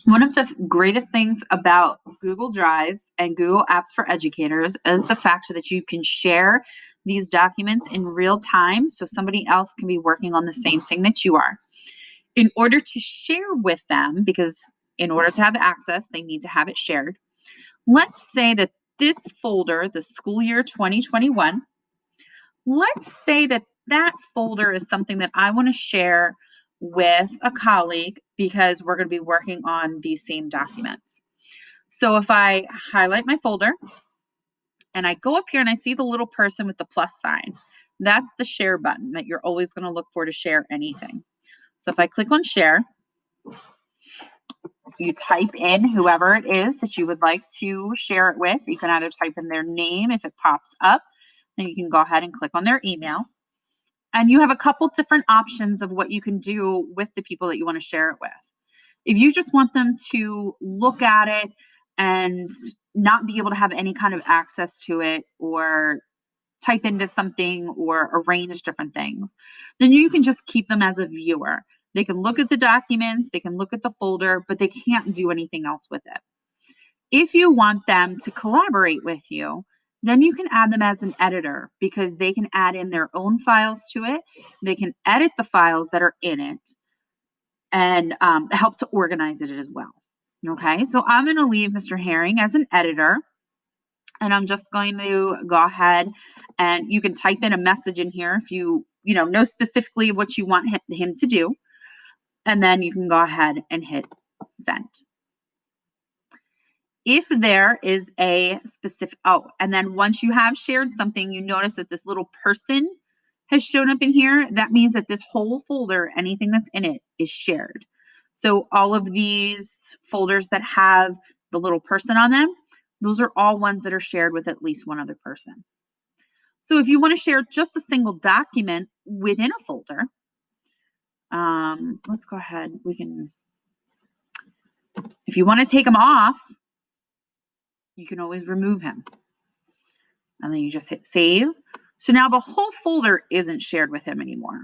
One of the greatest things about Google Drive and Google Apps for Educators is the fact that you can share these documents in real time so somebody else can be working on the same thing that you are. In order to share with them, because in order to have access, they need to have it shared. Let's say that this folder, the school year 2021, let's say that that folder is something that I want to share with a colleague because we're going to be working on these same documents. So if I highlight my folder and I go up here and I see the little person with the plus sign, that's the share button that you're always going to look for to share anything. So if I click on share, you type in whoever it is that you would like to share it with. You can either type in their name if it pops up, then you can go ahead and click on their email. And you have a couple different options of what you can do with the people that you want to share it with. If you just want them to look at it and not be able to have any kind of access to it or type into something or arrange different things, then you can just keep them as a viewer. They can look at the documents, they can look at the folder, but they can't do anything else with it. If you want them to collaborate with you, then you can add them as an editor because they can add in their own files to it. They can edit the files that are in it and help to organize it as well. Okay, so I'm going to leave Mr. Herring as an editor. And I'm just going to go ahead and you can type in a message in here if you know specifically what you want him to do. And then you can go ahead and hit send. If there is a specific, and then once you have shared something, you notice that this little person has shown up in here. That means that this whole folder, anything that's in it, is shared. So all of these folders that have the little person on them, those are all ones that are shared with at least one other person. So if you want to share just a single document within a folder, let's go ahead. If you want to take them off, you can always remove him. And then you just hit save. So now the whole folder isn't shared with him anymore.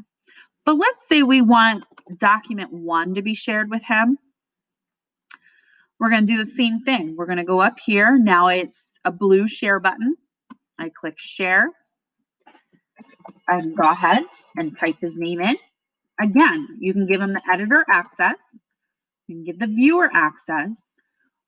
But let's say we want document 1 to be shared with him. We're going to do the same thing. We're going to go up here. Now it's a blue share button. I click share. I can go ahead and type his name in. Again, you can give him the editor access. You can give the viewer access.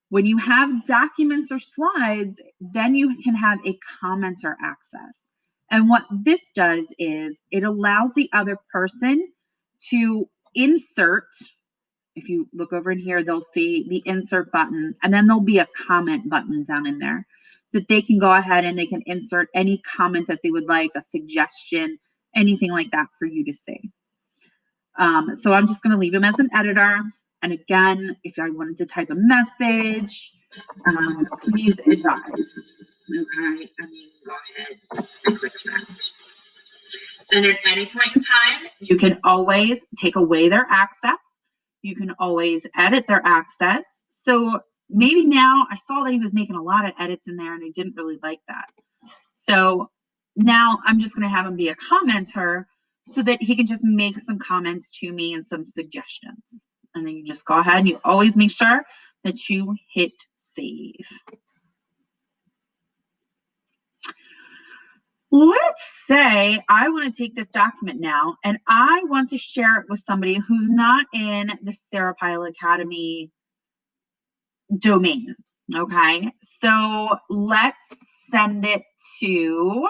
When you have documents or slides, then you can have a commenter access. And what this does is it allows the other person to insert. If you look over in here, they'll see the insert button, and then there'll be a comment button down in there that they can go ahead and they can insert any comment that they would like, a suggestion, anything like that for you to see. So I'm just going to leave him as an editor. And again, if I wanted to type a message, please advise. Okay, and you can go ahead and click send. And at any point in time, you can always take away their access. You can always edit their access. So maybe now I saw that he was making a lot of edits in there and I didn't really like that. So now I'm just going to have him be a commenter so that he can just make some comments to me and some suggestions. And then you just go ahead and you always make sure that you hit save. Let's say I want to take this document now and I want to share it with somebody who's not in the Sarah Pyle Academy domain. Okay, so let's send it to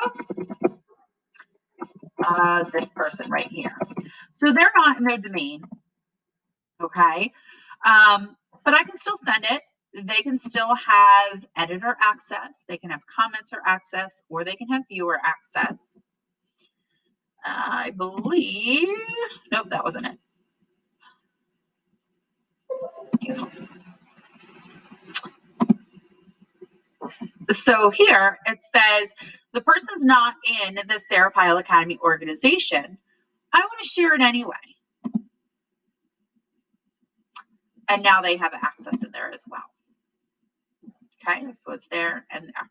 this person right here. So they're not in their domain. Okay, but I can still send it. They can still have editor access, they can have commenter access, or they can have viewer access. I believe, nope, that wasn't it. So here it says the person's not in the Sarah Pyle Academy organization. I want to share it anyway. And now they have access in there as well. Okay, so it's there and there.